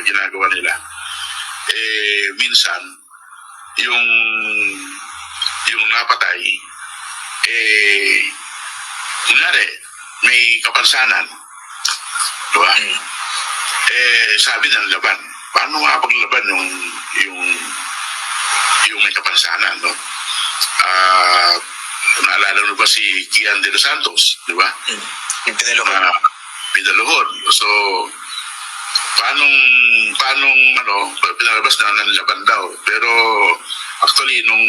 ginagawa nila. Minsan, yung napatay, kunyari, may kapansanan. Diba? Sabi ng laban, paano nga paglaban yung may kapansanan, no? Naalala mo ba si Kian de los Santos, di ba? Yung pinaluhod. Pinaluhod. So, paano pinalabas na ng laban daw. Pero, actually, nung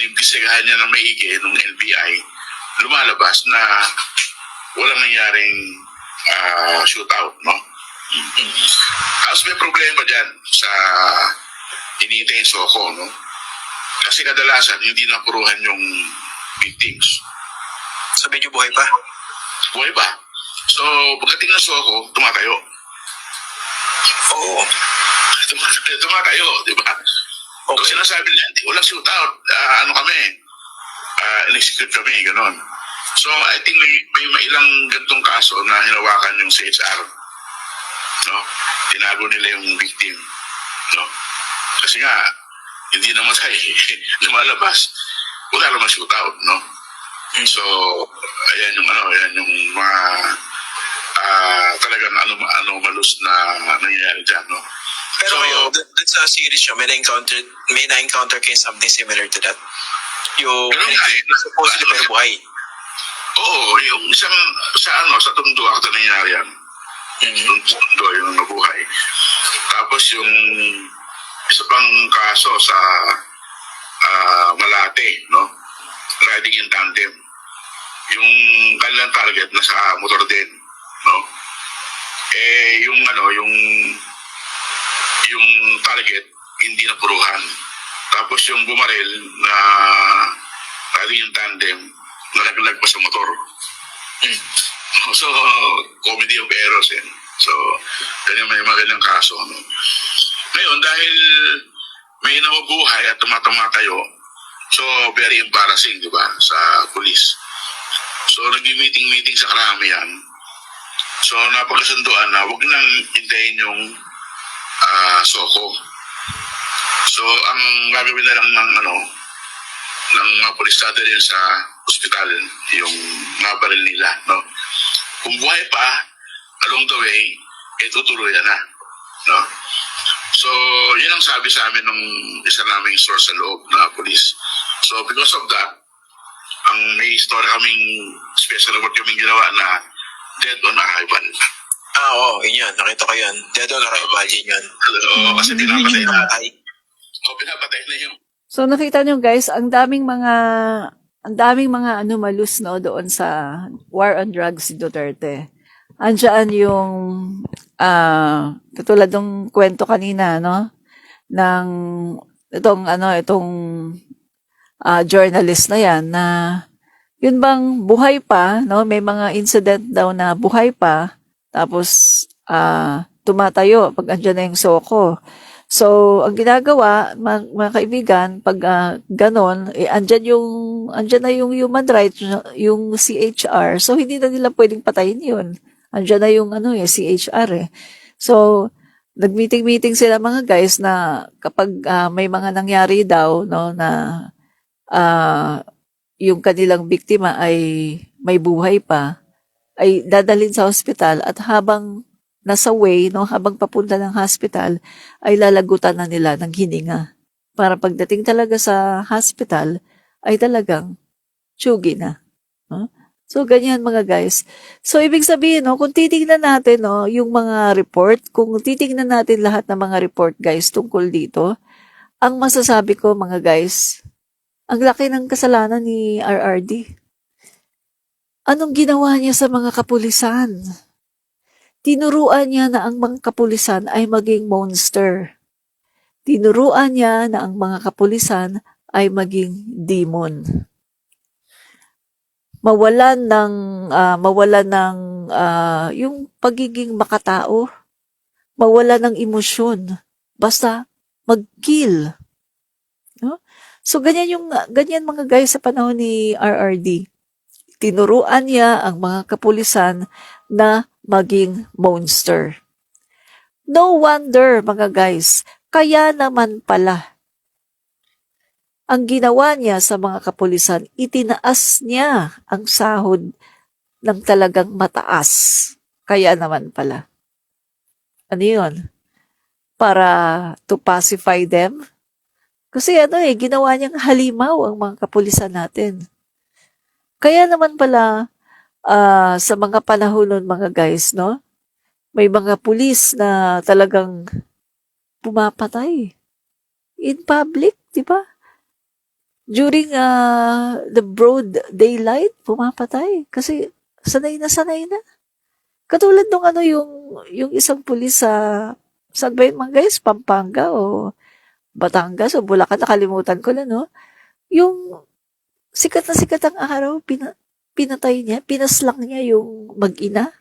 inimbestigahan niya ng maigi, nung NBI, lumalabas na walang nangyaring shootout, no? Tapos may problema dyan sa iniintay Soko, no? Kasi kadalasan, hindi napuruhan yung victims. So, medyo buhay pa? Buhay pa. So, pagdating ng Soko, tumatayo. Oo. Tumatayo, di ba? Okay. So, sinasabi nila, walang shootout. In-execute kami, gano'n. So, I think may ilang gantong kaso na hinawakan yung CHR. No? Tinago nila yung victim. No? Kasi nga, hindi naman tayo lumalabas. Wala naman shootout, no? So, ayan yung mga talagang anomalous na nangyayari dyan, no? Pero kayo, dun sa series nyo, may na-encounter kayo something similar to that? Yung supposedly pero buhay? Oo, yung isang sa Tondo ako nangyayari yan. Tondo yung nabuhay. Tapos yung isa pang kaso sa Malate, no? Riding in tandem. Yung kanilang target nasa motor din, no? Yung target hindi napuruhan. Tapos yung bumaril na riding in tandem, nalaglag pa sa motor. So, comedy of errors yan. So, ganyan may magandang kaso, no? Ngayon, dahil may nawabuhay at tumatayo, so very embarrassing, di ba, sa police. So, nag-meeting sa karamihan. So, napagkasunduan na huwag nang hintayin yung Soko. So, ang gagawin na lang ng mga polis natin rin sa ospital, yung nabaril nila, no? Kung buhay pa, along the way, tutuloyan na, no? So, yun ang sabi sa amin ng isa naming source sa loob na police. So, because of that, may story kaming special report kaming ginawa na dead on arrival. Oo, yun. Nakita ko yun. Dead on arrival, yun. Oo, kasi pinapatay na. Pinapatay na yung... So, nakita nyo guys, ang daming mga anomalous, no, doon sa war on drugs si Duterte. Andiyan yung katulad ng kwento kanina, no, ng itong journalist na yan, na yun bang buhay pa, no, may mga incident daw na buhay pa, tapos tumatayo pag andyan na yung Soko. So, ang ginagawa, mga kaibigan, pag ganon, andyan na yung human rights, yung CHR. So, hindi na nila pwedeng patayin yun. Andyan na yung CHR eh. So, nag-meeting sila mga guys na kapag may mga nangyari daw, no, na yung kanilang biktima ay may buhay pa, ay dadalhin sa ospital at habang nasa way, no, habang papunta ng hospital, ay lalagutan na nila ng hininga. Para pagdating talaga sa hospital, ay talagang tsugi na. No? So, ganyan mga guys. So, ibig sabihin, no, kung titignan natin, no, yung mga report, kung titignan natin lahat ng mga report, guys, tungkol dito, ang masasabi ko, mga guys, ang laki ng kasalanan ni RRD. Anong ginawa niya sa mga kapulisan? Tinuruan niya na ang mga kapulisan ay maging monster. Tinuruan niya na ang mga kapulisan ay maging demon. Mawalan ng yung pagiging makatao. Mawalan ng emosyon. Basta mag-kill. No? So ganyan mga guys sa panahon ni RRD. Tinuruan niya ang mga kapulisan na maging monster. No wonder, mga guys, kaya naman pala, ang ginawa niya sa mga kapulisan, itinaas niya ang sahod ng talagang mataas. Kaya naman pala. Ano yun? Para to pacify them? Kasi ginawa niyang halimaw ang mga kapulisan natin. Kaya naman pala, sa mga panahon nun, mga guys, no? May mga pulis na talagang pumapatay in public, di ba? During the broad daylight, pumapatay. Kasi sanay na sanay na. Katulad nung yung isang pulis sa, saan ba yun mga guys? Pampanga o Batangas o Bulacan, nakalimutan ko na, no? Yung sikat na sikat ang araw, pinatay niya, pinaslang niya yung mag-ina.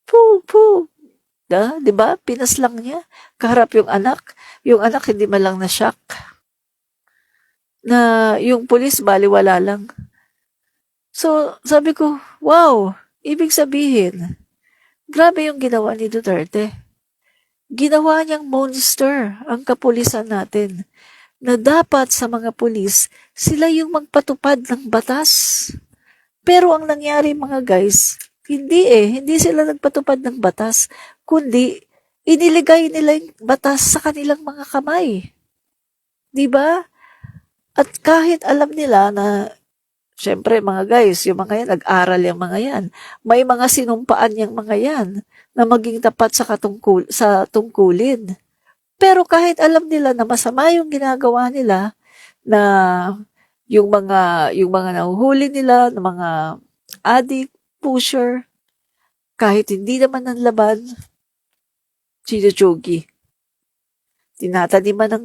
Po, di ba? Pinaslang niya. Kaharap yung anak. Yung anak hindi man lang na-shock. Na yung pulis baliwala lang. So, sabi ko, wow, ibig sabihin, grabe yung ginawa ni Duterte. Ginawa niyang monster ang kapulisan natin na dapat sa mga pulis, sila yung magpatupad ng batas. Pero ang nangyari mga guys, hindi sila nagpatupad ng batas, kundi iniligay nila yung batas sa kanilang mga kamay. 'Di ba? At kahit alam nila na, syempre mga guys, yung mga yan, nag-aral yung mga yan. May mga sinumpaan yung mga yan na maging tapat sa tungkulin. Pero kahit alam nila na masama yung ginagawa nila, na yung mga nahuhuli nila, ng mga addict, pusher, kahit hindi naman ng laban, sinusugi. Tinataniman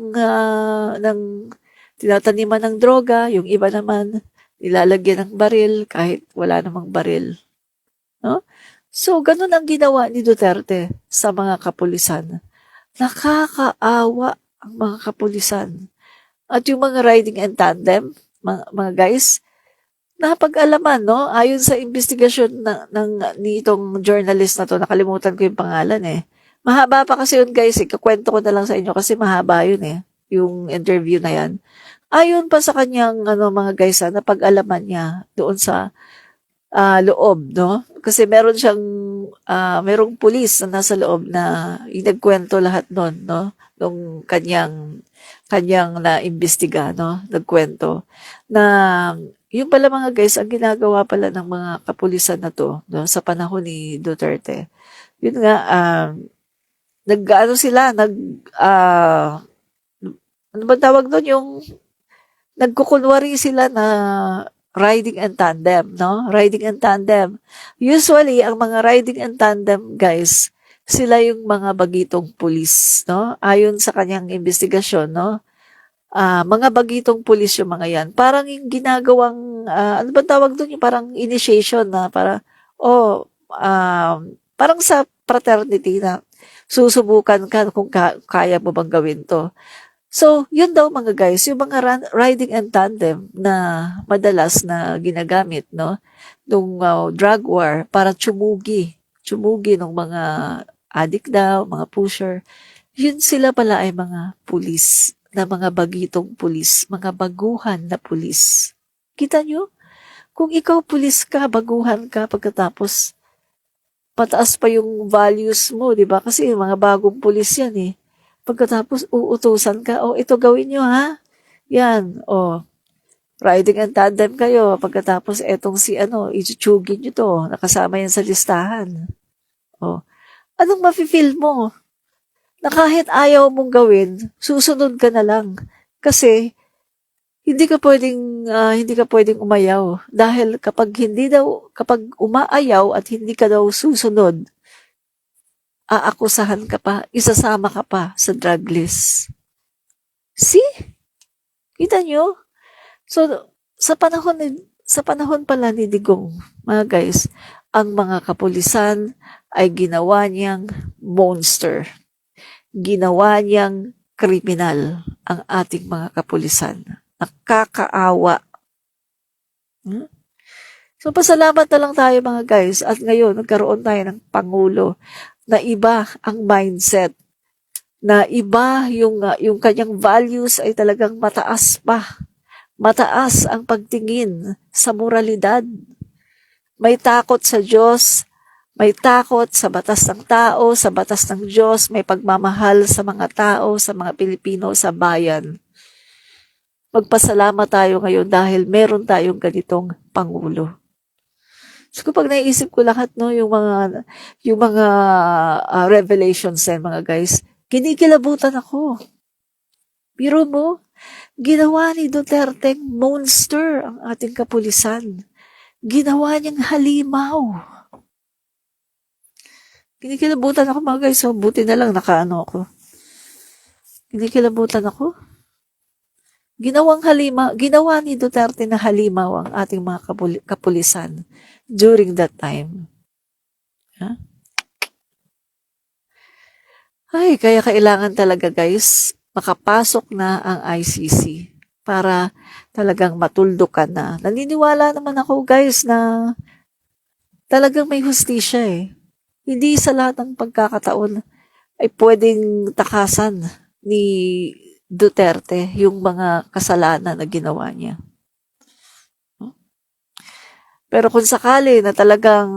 ng droga, yung iba naman, nilalagyan ng baril kahit wala namang baril. No? So, ganun ang ginawa ni Duterte sa mga kapulisan. Nakakaawa ang mga kapulisan. At yung mga riding and tandem, mga guys, napag-alaman, no? Ayon sa investigasyon ni itong journalist na to, nakalimutan ko yung pangalan eh. Mahaba pa kasi yun guys, ikakwento ko na lang sa inyo kasi mahaba yun eh, yung interview na yan. Ayon pa sa kanyang mga guys, napag-alaman niya doon sa loob, no? Kasi merong pulis na nasa loob na nagkwento lahat noon, no? Nung kanyang na-imbestiga, no? Nagkwento na yung pala mga guys, ang ginagawa pala ng mga kapulisan na to, no? Sa panahon ni Duterte. Yun nga, ano ba tawag doon, yung nagkukunwari sila na riding and tandem, no? Riding and tandem. Usually, ang mga riding and tandem, guys, sila yung mga bagitong pulis, no? Ayon sa kanyang investigasyon, no? Mga bagitong pulis yung mga yan. Parang yung ginagawang, ano ba tawag doon? Yung parang initiation na parang sa fraternity na susubukan ka kung kaya mo bang gawin to. So, yun daw mga guys, yung mga riding and tandem na madalas na ginagamit, no? Nung drug war para tsumugi ng mga addict daw, mga pusher. Yun sila pala ay mga pulis, na mga bagitong pulis, mga baguhan na pulis. Kita nyo? Kung ikaw pulis ka, baguhan ka, pagkatapos pataas pa yung values mo, di ba? Kasi mga bagong pulis yan eh. Pagkatapos uutusan ka, ito gawin nyo ha. Yan, riding and tandem kayo. Pagkatapos etong ichuchugin nyo to. Nakasama yan sa listahan. Anong mafe-feel mo? Na kahit ayaw mong gawin, susunod ka na lang. Kasi, hindi ka pwedeng umayaw. Dahil kapag umaayaw at hindi ka daw susunod, aakusahan ka pa, isasama ka pa sa drug list. See? Kita nyo? So, sa panahon pala ni Digong, mga guys, ang mga kapulisan ay ginawa niyang monster. Ginawa niyang kriminal ang ating mga kapulisan. Nakakaawa. So, pasalamat na lang tayo mga guys. At ngayon, nagkaroon tayo ng Pangulo na iba ang mindset na iba yung kanyang values ay talagang mataas pa. Mataas ang pagtingin sa moralidad. May takot sa Diyos, may takot sa batas ng tao, sa batas ng Diyos, may pagmamahal sa mga tao, sa mga Pilipino, sa bayan. Magpasalamat tayo ngayon dahil meron tayong ganitong Pangulo. So pag naisip ko lahat, no, yung mga revelations mga guys, kinikilabutan ako. Biro mo, ginawa ni Duterte monster ang ating kapulisan. Ginawa niyang halimaw. Kinikilabutan ako mga guys, so buti na lang nakaano ako. Kinikilabutan ako. Ginawa ni Duterte na halimaw ang ating mga kapulisan during that time. Huh? Ay, kaya kailangan talaga guys, makapasok na ang ICC para talagang matuldukan na. Naniniwala naman ako guys na talagang may hustisya Hindi sa lahat ng pagkakataon ay pwedeng takasan ni Duterte yung mga kasalanan na ginawa niya. Pero kung sakali na talagang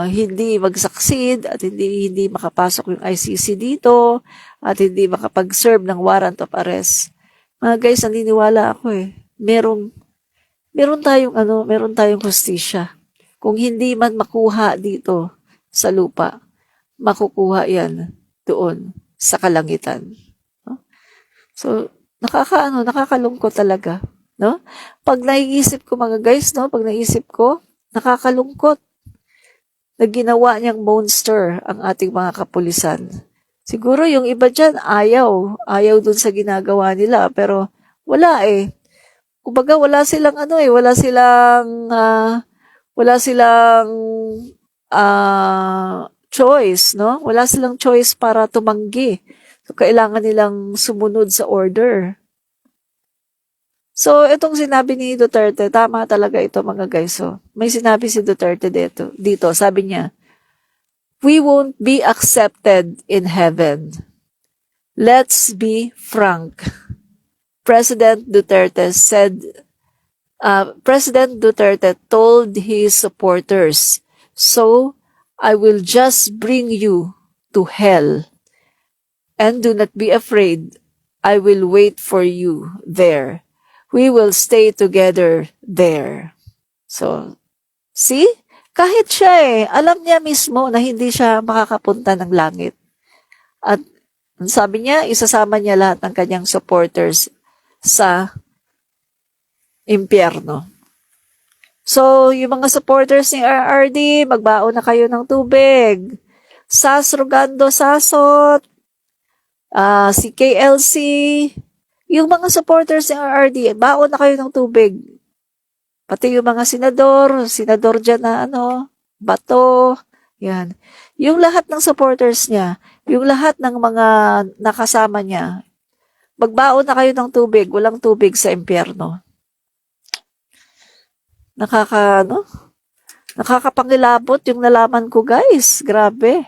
hindi mag-succeed at hindi makapasok yung ICC dito at hindi makapag-serve ng warrant of arrest, mga guys, naniniwala ako meron tayong hustisya. Kung hindi man makuha dito sa lupa, makukuha yan doon sa kalangitan. So, nakakalungkot talaga, no? Pag naiisip ko mga guys, no, nakakalungkot na ginawa niyang monster ang ating mga kapulisan. Siguro yung iba dyan, ayaw dun sa ginagawa nila, pero wala Kumbaga wala silang choice, no? Wala silang choice para tumanggi. So, kailangan nilang sumunod sa order. So, itong sinabi ni Duterte, tama talaga ito mga guys. So, may sinabi si Duterte dito. Sabi niya, "We won't be accepted in heaven. Let's be frank." President Duterte told his supporters, "So, I will just bring you to hell. And do not be afraid. I will wait for you there. We will stay together there." So, see? Kahit siya alam niya mismo na hindi siya makakapunta ng langit. At sabi niya, isasama niya lahat ng kanyang supporters sa impyerno. So, yung mga supporters ni RRD, magbaon na kayo ng tubig. Sas Rogando Sasot, si KLC, yung mga supporters ng RRD, baon na kayo ng tubig. Pati yung mga senador dyan na Bato, yan. Yung lahat ng supporters niya, yung lahat ng mga nakasama niya, magbaon na kayo ng tubig, walang tubig sa impyerno. Nakakapangilabot yung nalaman ko guys, grabe.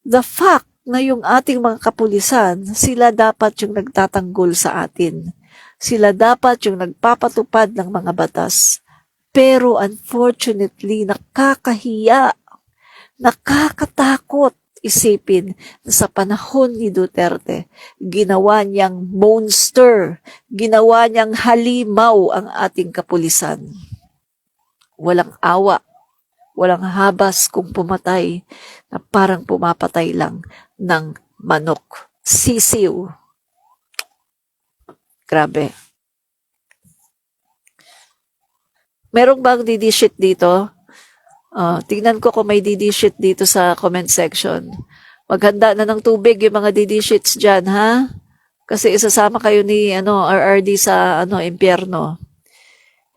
The fact na yung ating mga kapulisan, sila dapat yung nagtatanggol sa atin. Sila dapat yung nagpapatupad ng mga batas. Pero unfortunately, nakakahiya, nakakatakot isipin na sa panahon ni Duterte, ginawa niyang monster, ginawa niyang halimaw ang ating kapulisan. Walang awa, walang habas kung pumatay na parang pumapatay lang ng manok. Sisiw. Grabe. Merong bang DD sheet dito? Tingnan ko kung may DD sheet dito sa comment section. Maghanda na ng tubig yung mga DD sheets dyan, ha? Kasi isasama kayo ni RRD sa impyerno.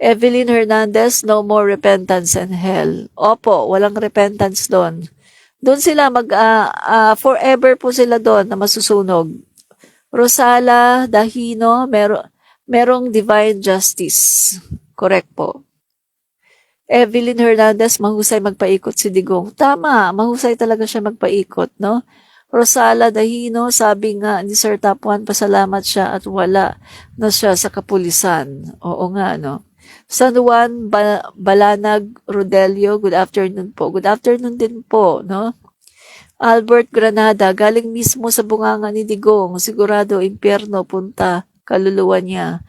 Evelyn Hernandez, no more repentance and hell. Opo, walang repentance doon. Doon sila forever po sila doon na masusunog. Rosala Dahino, merong divine justice. Correct po. Evelyn Hernandez, mahusay magpaikot si Digong. Tama, mahusay talaga siya magpaikot, no? Rosala Dahino, sabi nga ni Sir Tapuan, pasalamat siya at wala na siya sa kapulisan. Oo nga, no? San Juan Balanag Rodelio, good afternoon po. Good afternoon din po, no? Albert Granada, galing mismo sa bunganga ni Digong, sigurado impyerno punta, kaluluwa niya.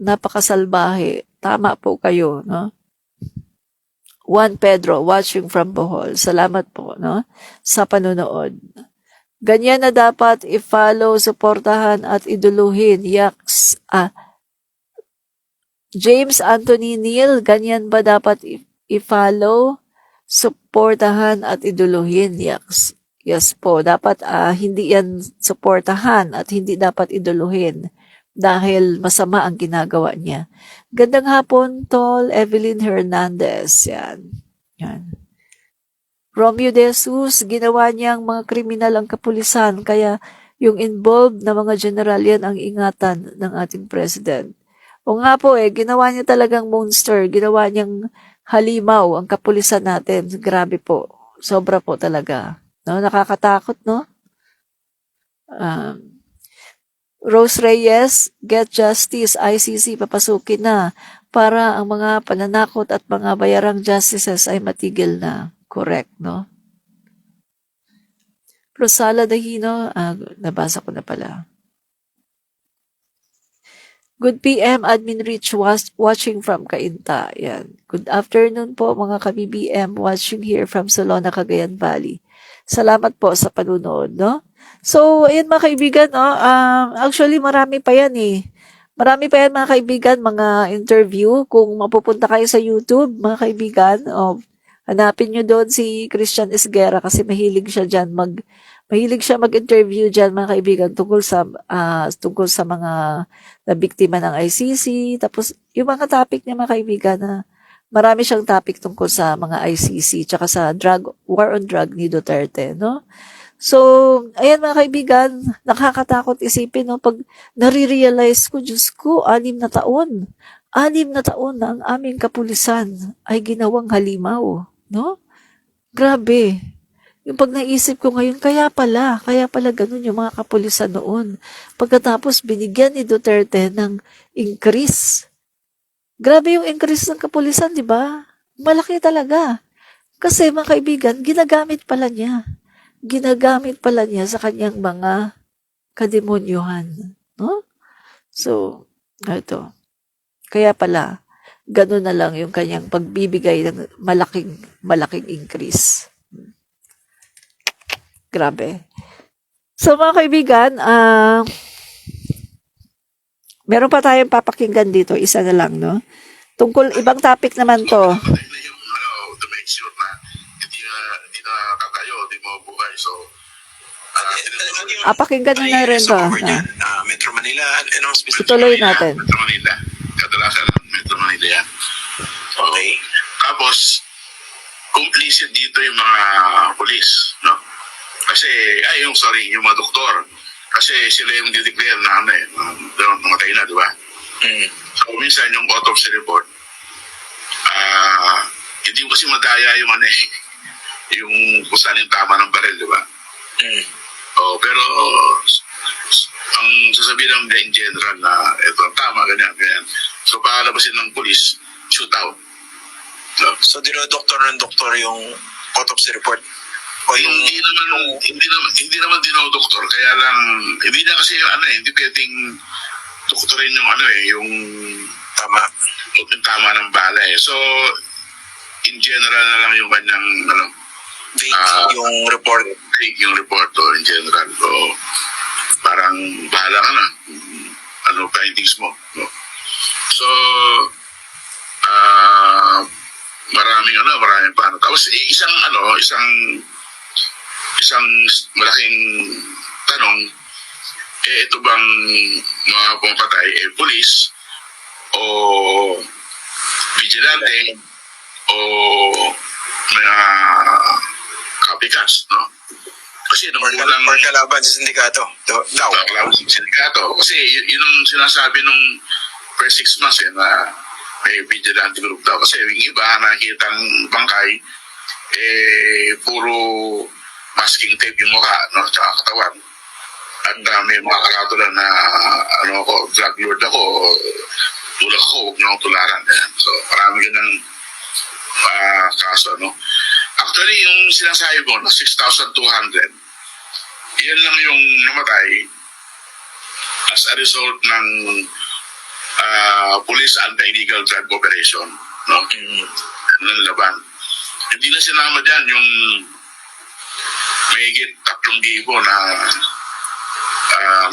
Napakasalbahe. Tama po kayo, no? Juan Pedro, watching from Bohol. Salamat po, no? Sa panonood. Ganyan na dapat i-follow, suportahan at iduluhin. Yaks. James Anthony Neal, ganyan ba dapat i-follow, suportahan at iduluhin? Yaks. Yes po, dapat hindi yan suportahan at hindi dapat iduluhin dahil masama ang ginagawa niya. Gandang hapon, Tol Evelyn Hernandez. Yan. Romeo De Jesus, ginawa niyang mga kriminal ang kapulisan, kaya yung involved na mga general yan ang ingatan ng ating president. O nga po ginawa niya talagang monster, ginawa niyang halimaw ang kapulisan natin. Grabe po, sobra po talaga. No? Nakakatakot, no? Rose Reyes, get justice, ICC, papasukin na para ang mga pananakot at mga bayarang justices ay matigil na. Correct, no? Rosala Dahino, nabasa ko na pala. Good PM, Admin Rich, watching from Cainta. Yan. Good afternoon po mga ka-BBM, watching here from Solona, Cagayan Valley. Salamat po sa panunood, no? So, ayun mga kaibigan, no? Actually, marami pa yan Marami pa yan mga kaibigan, mga interview. Kung mapupunta kayo sa YouTube, mga kaibigan, hanapin nyo doon si Christian Esguerra kasi mahilig siya dyan mag-interview dyan mga kaibigan tungkol sa mga nabiktima ng ICC. Tapos, yung mga topic niya mga kaibigan marami siyang topic tungkol sa mga ICC tsaka sa war on drug ni Duterte, no? So, ayan mga kaibigan, nakakatakot isipin, no? Pag nare-realize ko, Diyos ko, 6 na taon na ang aming kapulisan ay ginawang halimaw, no? Grabe. Yung pag naisip ko ngayon, kaya pala ganun yung mga kapulisan noon. Pagkatapos binigyan ni Duterte ng increase. Grabe yung increase ng kapulisan, di ba? Malaki talaga. Kasi mga kaibigan, ginagamit pala niya sa kanyang mga kademonyuhan. No? So, ito. Kaya pala, ganun na lang yung kanyang pagbibigay ng malaking increase. Grabe. So mga kaibigan, meron pa tayong papakinggan dito, isa na lang, no? Tungkol ibang topic naman to. To make sure na hindi na kakayo, hindi mo buhay. So, pakinggan na rin to. Metro Manila, anong specific? Ituloy natin. Metro Manila. Kadalasan Metro Manila yan. Okay. Tapos, complicit dito yung mga polis, no? Kasi, yung mga doktor. Kasi sila yung dideclare na namatay na, di ba? So, minsan yung autopsy report, hindi mo kasi madaya yung yung kung saan yung tama ng baril, di ba? Pero, ang sasabihin lang in general na ito ang tama, ganyan. So, pakalabasin ng police, shoot out. So, dinodoktor ng doktor yung autopsy report? O yung hindi naman dinodoktor, kaya lang hindi na kasi hindi pwedeng doktorin yung tama ng bala So in general na lang yung kanyang yung report. Yung report in general. So parang bahala ka na. Ano findings mo. No? So maraming pa. Tapos isang malaking tanong, ito bang mga pumapatay, police o vigilante o mga copycats, no? Kasi nung or kalaban sa sindikato. Kalaban sa sindikato. Kasi yun ang sinasabi nung first 6 months na may vigilante group daw. Kasi yung iba nakikita ang bangkay, puro masking tape yung mukha, no, tsaka katawan. At may mga karatula na drug lord ako, tulak ako, huwag niyo akong tularan. Ayan. So, marami ganang kaso, no. Actually, yung sinasabi mo na 6,200, yan lang yung namatay as a result ng police anti-illegal drug operation, no? Ng laban. Hindi na sinama dyan yung mahigit 3,000 na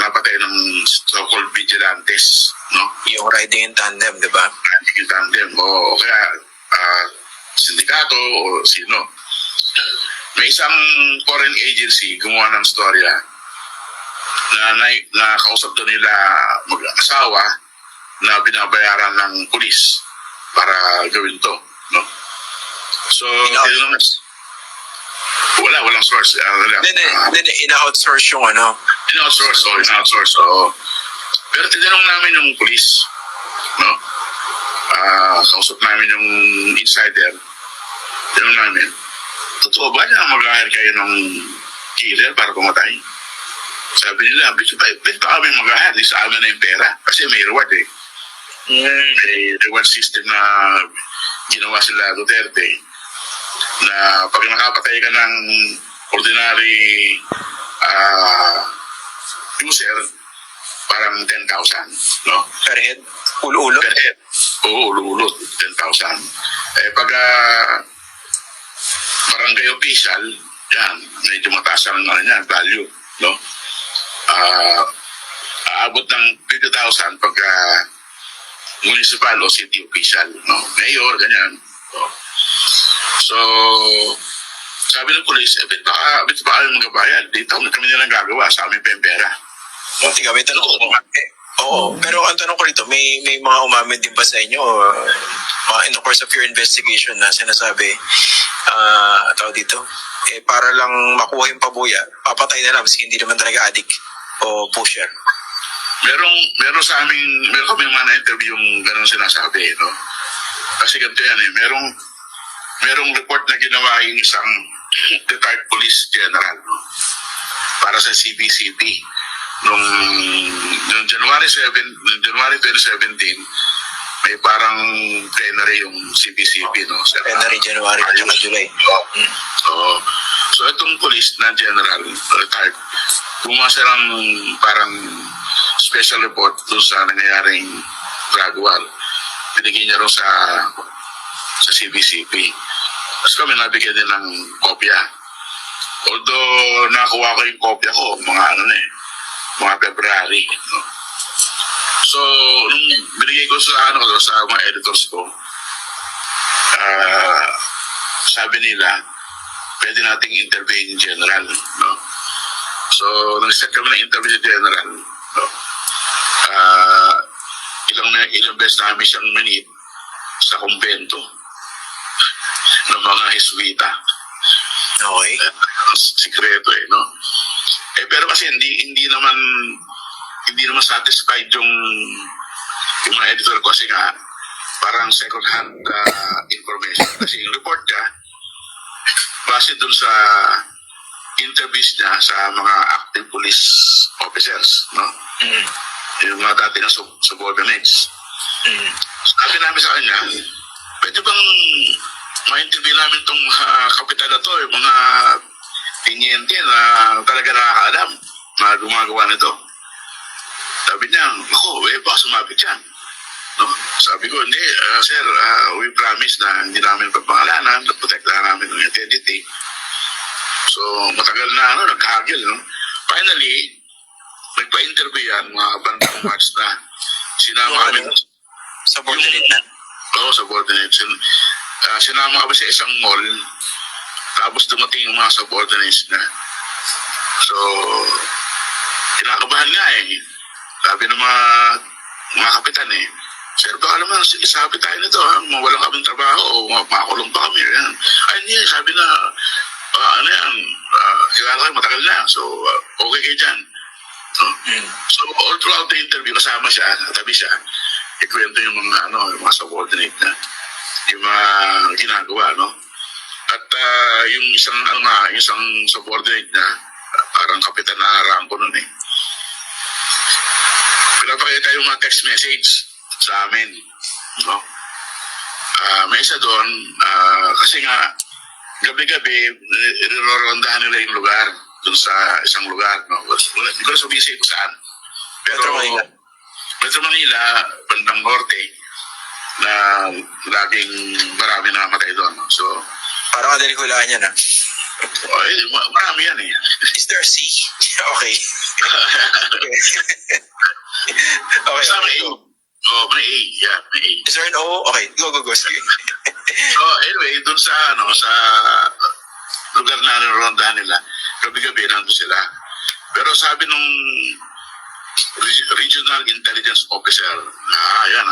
napatay ng so-called vigilantes, no? Yung riding in tandem, di ba? Riding in tandem, o kaya sindikato o sino. May isang foreign agency gumawa ng storya na kausap doon nila mag-asawa na binabayaran ng pulis para gawin to, no? So, walang source. Hindi, ina-outsource yung ano. In-outsource. Pero tinanong namin yung pulis, no? Kausap namin yung insider. Tinanong namin, totoo ba na mag-hire kayo ng killer para pumatay? Sabi nila, pwede pa kami mag-hire, sa amin na yung pera. Kasi may reward eh. May reward system na ginawa sila Duterte na pag nakapatay ka ng ordinary user, parang 10,000, no? Per head? Ulo-ulo? Per head. Oo, ulo-ulo, 10,000. Pag barangay official, yan, medyo mataas ang value, no? Aabot ng 50,000 pagka municipal o city official, no? Mayor, ganyan. So, sabi ng police, bit pa kami magabayad. Dito kami nilang gagawa, sa amin pa yung pera. Tiga, may tanong ko. Oo, pero ang tanong ko rito, may mga umamin din ba sa inyo in the course of your investigation na sinasabi, tawag dito, para lang makuha yung pabuya, papatay na lang kasi hindi naman talaga addict o pusher? Meron sa amin, meron kami mga na-interview yung ganun sinasabi, no? Kasi ganito yan eh, merong report na ginawa yung isang retired police general, no? Para sa CBCP nung January 2017, may parang plenary yung CBCP, no? Plenary, January at saka July. So itong police na general, retired, gumawa silang parang special report doon sa nangyayaring drug war. Binigyan niya rin sa CBCP. Tapos kami nabigyan din ng kopya. Although nakuha ko yung kopya ko, mga February. No? So, nung binigay ko sa mga editors ko, sabi nila, pwede nating interview in general. No? So, nag-set kami ng interview in general. No? Ilang beses namin siyang minute sa kumbento ng mga Hiswita. Okay. Sikreto eh, no? Pero kasi hindi naman satisfied yung mga editor ko kasi nga parang second hand information. Kasi yung report niya base dun sa interviews niya sa mga active police officers, no? Yung mga dati na subordinates. Sabi namin sa kanya, pwede bang ma-interview namin itong kapital na to, yung mga tiniente na talaga nakakaalam na gumagawa nito. Sabi niya, baka sumabit yan. No? Sabi ko, hindi, sir, we promise na hindi namin pagpangalanan, protektahan namin ng identity. So, matagal na, nagkahagil, no? Finally, nagpa-interview yan, mga bandang March na. Sinama kami. Subordinate na? Oo, subordinate. Sinama kami sa isang mall, tapos dumating yung mga subordinates na. So, kinakabahan nga eh. Sabi ng mga kapitan eh, sir, baka naman, isabi tayo nito, mawalan kaming trabaho o makakulong pa kami. Yan. Ay, hindi, sabi na, kilala kayo, matagal na. So, okay kayo dyan. So, all throughout the interview, kasama siya, tabi siya, ikwento yung mga subordinate na, yung mga ginagawa, no? At yung isang isang subordinate niya, parang kapitan na rango nun eh. Pinapakita yung mga text message sa amin. No? May isa doon, kasi nga, gabi-gabi, nirorondahan nila yung lugar doon sa isang lugar. No? Hindi ko na sabihin kung saan. Pero Metro Manila. Metro Manila, bandang norte, na laging marami na namatay doon. No? So, Parang kadalikulaan yan, marami yan eh. Is there a C? Okay. Okay, Basta may okay. A. May A. Yeah, may A. Is there an O? Okay, go. Sige. So, anyway, doon sa lugar na nirondahan nila, gabi-gabi nandun sila. Pero sabi nung Regional Intelligence Officer, yan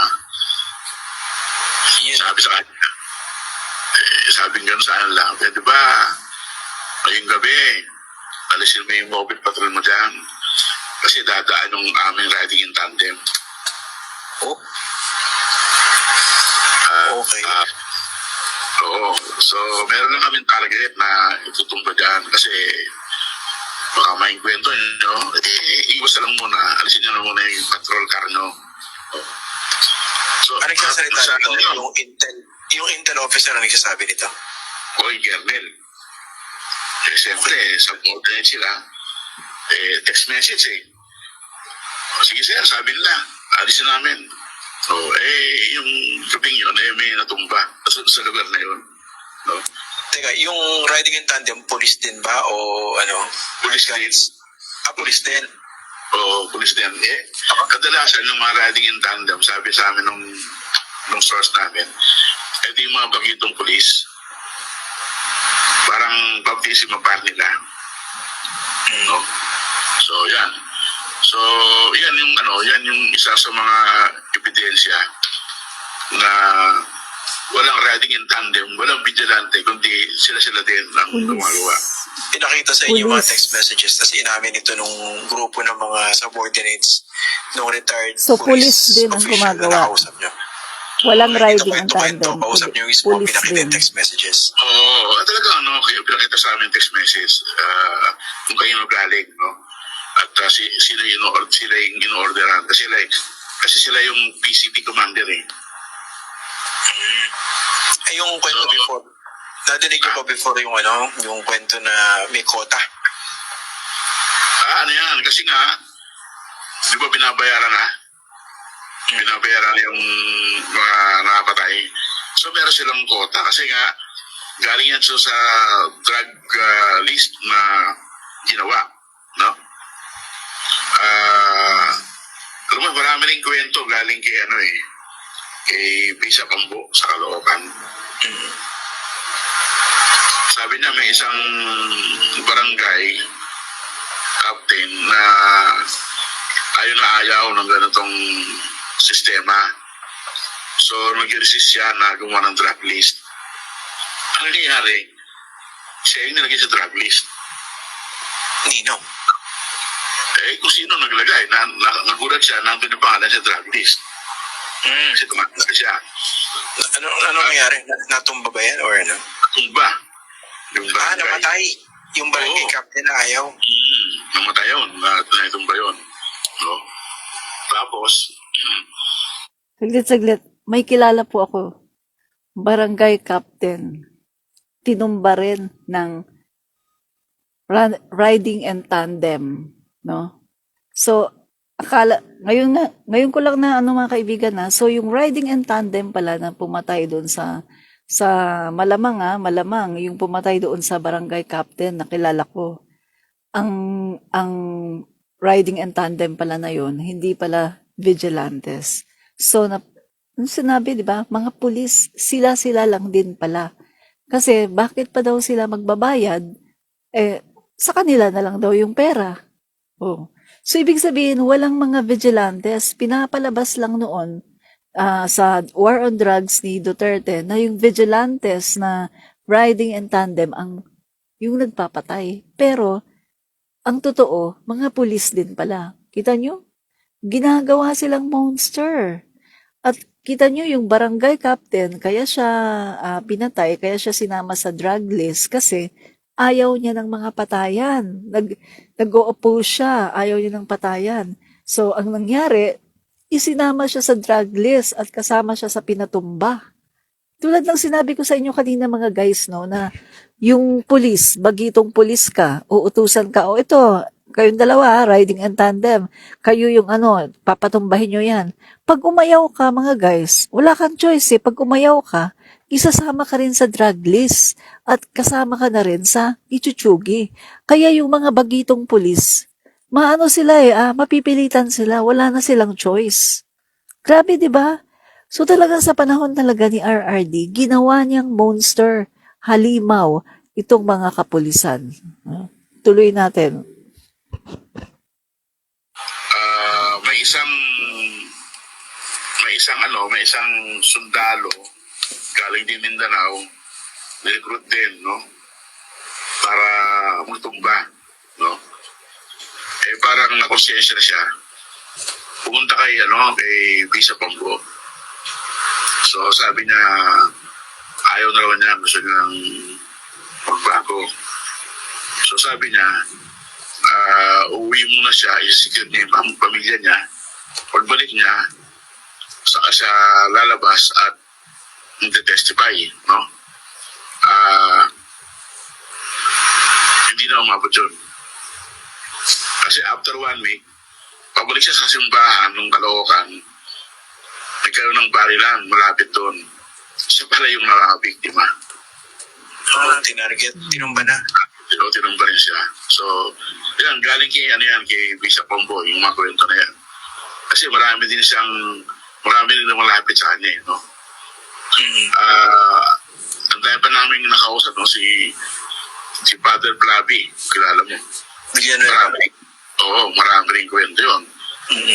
sabi sa kanya, sabi nga sa akin lang, di ba, ngayong gabi, alisin mo yung mobile patrol mo dyan. Kasi dadaan yung aming riding in tandem. Oh, okay. Oo. So, meron lang kaming target na itutumba dyan kasi baka may kwento nyo. Iwas na lang muna. Alisin nyo na muna yung patrol car nyo. So, Ano nagsasalita sa nito? kanila, Yung intel officer ang nagsasabi nito. Oy, Kernel. Siyempre, subordinate sila. Text message eh. Sige sir, sabi nila, alisin namin. Yung kaping yun, may natumba sa lugar na yun. No? Teka, yung riding in tandem, police din ba? O ano? Police din. Police din. Police din. Kadalasan yung mga riding in tandem, sabi sa amin nung source namin, ito yung mga bagitong police. Parang baptism par nila. No? So, yan. So, yan yung isa sa mga ebidensya na walang riding in tandem, walang vigilante, kundi sila din ang gumagawa. Pinakita sa inyo mga Police. text messages, tapos inamin ito nung grupo ng mga subordinates nung retired So, police din ang official gumagawa. na nakausap nyo. Walang riding in Kwento, tandem. kausap nyo mismo, Police pinakita yung din. text messages. Talaga, kaya pinakita sa amin text message, kung kayo nagaling, no? At sila yung in-orderan. Kasi sila yung PCP commander eh. Yung kwento before, nadinig nyo pa before yung kwento na may quota? Ano yan? Kasi nga, di ba binabayaran na? Binabayaran yung mga nakapatay. So meron silang quota kasi nga galing yan sa drug list na ginawa. No? Alam mo, marami rin kwento galing kay kay Bisa Cambo sa Caloocan. Sabi niya may isang barangay captain na ayaw ng ganitong sistema. So, nag-resist siya na gumawa ng drug list. Ang nangyayari, siya yung nilagay sa drug list. Nino. Kung sino naglagay, nagulat siya, nandun yung pangalan sa drug list. Kasi tumatag siya. Ano nangyari? Natumba ba yan or ano? Tumba. Yung barangay. Namatay. Yung barangay Oo. captain na ayaw. Namatay yun. Naitumba yun. No? Tapos, Saglit. May kilala po ako. Barangay captain. Tinumba rin ng riding and tandem. No? So, ngayon ko lang na mga kaibigan na, so yung riding and tandem pala na pumatay doon sa malamang yung pumatay doon sa barangay captain na kilala ko. Ang riding and tandem pala na yun, hindi pala vigilantes. So, sinabi, di ba, mga pulis, sila lang din pala. Kasi, bakit pa daw sila magbabayad? Sa kanila na lang daw yung pera. So, ibig sabihin, walang mga vigilantes. Pinapalabas lang noon sa war on drugs ni Duterte na yung vigilantes na riding and tandem yung nagpapatay. Pero, ang totoo, mga pulis din pala. Kita nyo? Ginagawa silang monster. At kita nyo yung barangay captain, kaya siya pinatay, kaya siya sinama sa drug list kasi ayaw niya ng mga patayan. Nag-o-oppose siya, ayaw niya ng patayan. So, ang nangyari, isinama siya sa drug list at kasama siya sa pinatumba. Tulad ng sinabi ko sa inyo kanina mga guys, no, na yung pulis, bagitong pulis ka, uutusan ka, o ito, kayong dalawa, riding in tandem, kayo yung papatumbahin nyo yan. Pag umayaw ka mga guys, wala kang choice eh. Pag umayaw ka, isasama ka rin sa drug list at kasama ka na rin sa ichuchugi. Kaya yung mga bagitong pulis, sila mapipilitan sila, wala na silang choice. Grabe, di ba? So talagang sa panahon talaga ni RRD, ginawa niyang monster, halimaw, itong mga kapulisan. Tuloy natin. May isang sundalo galing din Mindanao, nirecruit din, no? Para magtumba, no? Parang nakonsensya na siya. Pumunta kay Visa Pombo. So sabi niya, ayaw na raw niya, gusto niya ng magbago. So sabi niya, uwi muna siya, i-secure niya yung pamilya niya. Pagbalik niya, saka siya lalabas at hindi-testify, no? Hindi na umabot yun. Kasi after 1 week, pabalik siya sa simbahan ng Caloocan, nagkaroon ng barilan malapit doon. Siya pala yung nakakabiktima. Tinarget, tinumba na. Tinumba rin siya. So, yan, galing kay Visa Pombo, yung mga kwento na yan. Kasi marami din malapit sa kanya, no? Ang dahil pa namin nakausap, no, si Father Flavi, kilala mo. Marami rin kwento yun.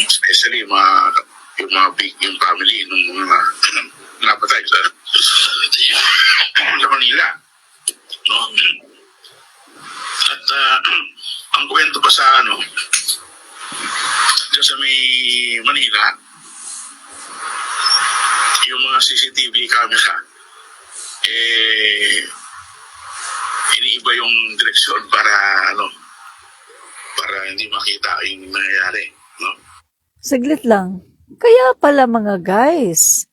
Especially yung yung family nung mga napatay sa Manila. No? At ang kwento pa sa dyan sa may Manila, yung mga CCTV camera, iniiba yung direksyon para hindi makita yung nangyayari, no? Saglit lang. Kaya pala mga guys,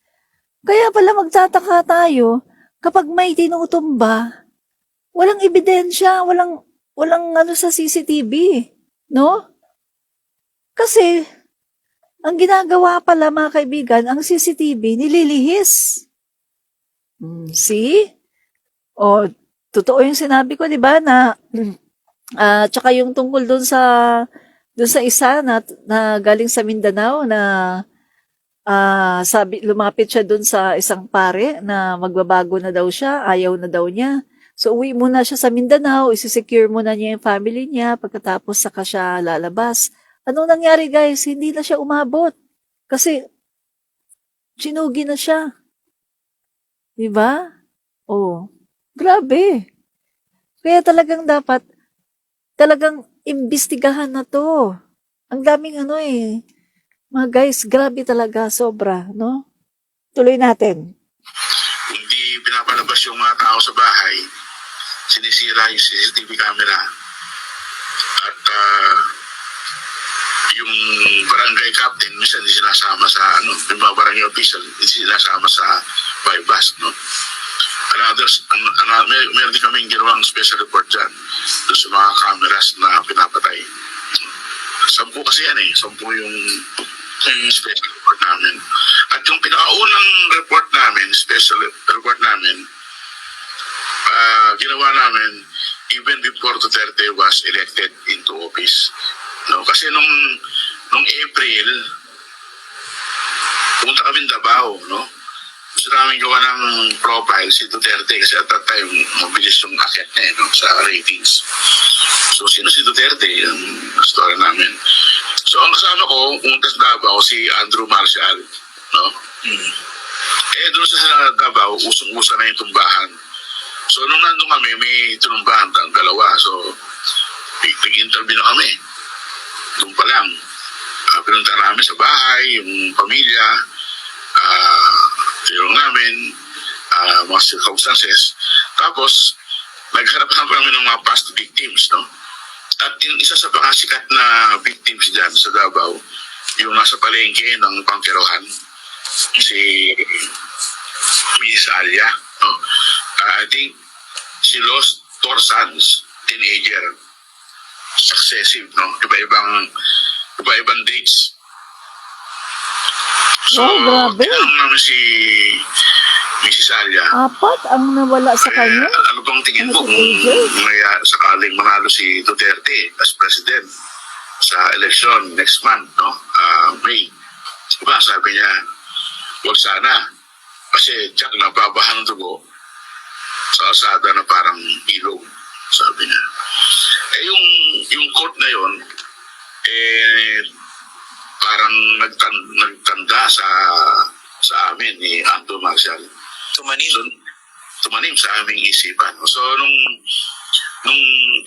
kaya pala magtataka tayo kapag may tinutumba, walang ebidensya, walang sa CCTV, no? Kasi, ang ginagawa pala mga kaibigan, ang CCTV nililihis. See? Totoo yung sinabi ko, di ba, na tsaka yung tungkol doon sa isa na galing sa Mindanao na lumapit siya doon sa isang pare na magbabago na daw siya, ayaw na daw niya. So uwi muna siya sa Mindanao, isi-secure muna niya yung family niya, pagkatapos saka siya lalabas. Anong nangyari guys? Hindi na siya umabot. Kasi sinugi na siya. Diba? Grabe. Kaya talagang dapat imbestigahan na to. Ang daming mga guys, grabe talaga, sobra, no? Tuloy natin. Hindi pinapalabas yung mga tao sa bahay, sinisira yung CCTV camera. At yung barangay captain, minsan hindi sinasama sa yung mga barangay official, hindi sinasama sa bypass, no? Meron din kaming ginawang special report dyan doon sa mga cameras na pinapatay. 10 kasi yan 10 yung special report namin. At yung pinakaunang report namin, special report namin, ginawa namin even before Duterte was elected into office. No? Kasi nung April, pumunta kami Davao, no? Gusto namin gawa ng profile si Duterte kasi at that time mabilis yung akit niya sa ratings. So sino si Duterte? Yung story namin. So ang kasama ko, pumunta sa Davao si Andrew Marcial, no? Doon sa Davao, usong-usa na yung tumbahan. So nung nandun kami, may tumbahan ang dalawa. So nag-interview na kami. Doon pa lang. Pinunta namin sa bahay, yung pamilya. yung namin, mga circumstances. Tapos, nagharap-harap kami ng mga past victims, no? At yung isa sa pakasikat na victims dyan sa Davao, yung nasa palengke ng Pangkerohan, si Miss Alia, no? I think she lost 4 sons, teenager, successive, no? Iba-ibang dates. So, Oh, grabe. tinanong namin si Mrs. Alia, 4 ang nawala sa kanya. ano bang tingin Ano mo si kung AJ? sakaling manalo si Duterte as president sa election next month, no? May. Diba, sabi niya, huwag sana. Kasi tiyak nababahan ng dugo sa asada na parang ilog, sabi niya. Yung court na yon parang nagtanda sa amin ni Anto Marcial. Tumanin. So, tumanim sa aming isipan. So, nung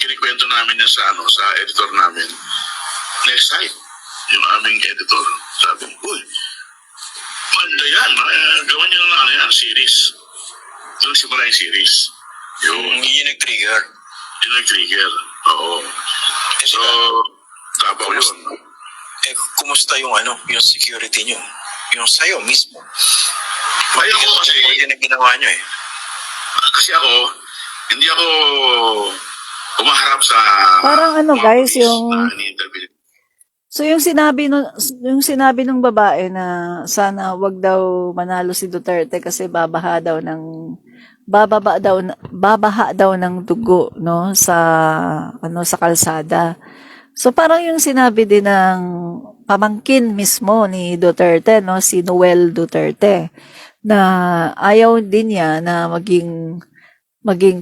kinikwento namin yan sa editor namin, next site, yung aming editor, sabi, uy, maganda yan, gawan nyo na series. Doon simula yung series. Yung nag-trigger. nag-trigger. Oo. So, Davao yun. Kumusta yung security nyo? Yung sayo mismo. Ay, ako kasi, Pwede na ginawa nyo eh. kasi ako, hindi ako umaharap sa Parang mga guys, police yung na ini-interview. So yung sinabi ng babae na sana wag daw manalo si Duterte kasi babaha daw ng dugo, no, sa kalsada. So parang yung sinabi din ng pamangkin mismo ni Duterte, no, si Noel Duterte, na ayaw din niya na maging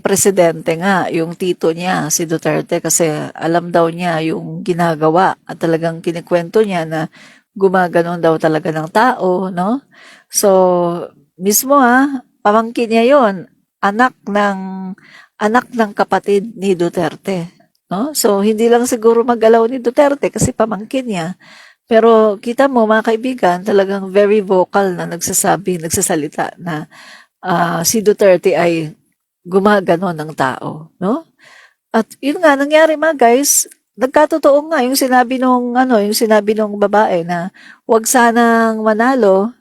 presidente nga yung tito niya, si Duterte, kasi alam daw niya yung ginagawa at talagang kinikwento niya na gumaganon daw talaga ng tao, no? So, mismo pamangkin niya yon, anak ng kapatid ni Duterte, no? So, hindi lang siguro mag-alaw ni Duterte kasi pamangkin niya. Pero kita mo mga kaibigan, talagang very vocal na nagsasalita na si Duterte ay gumagano ng tao, no? At yun nga nangyari mga guys, nagkatotoo nga yung sinabi nung babae na wag sanang manalo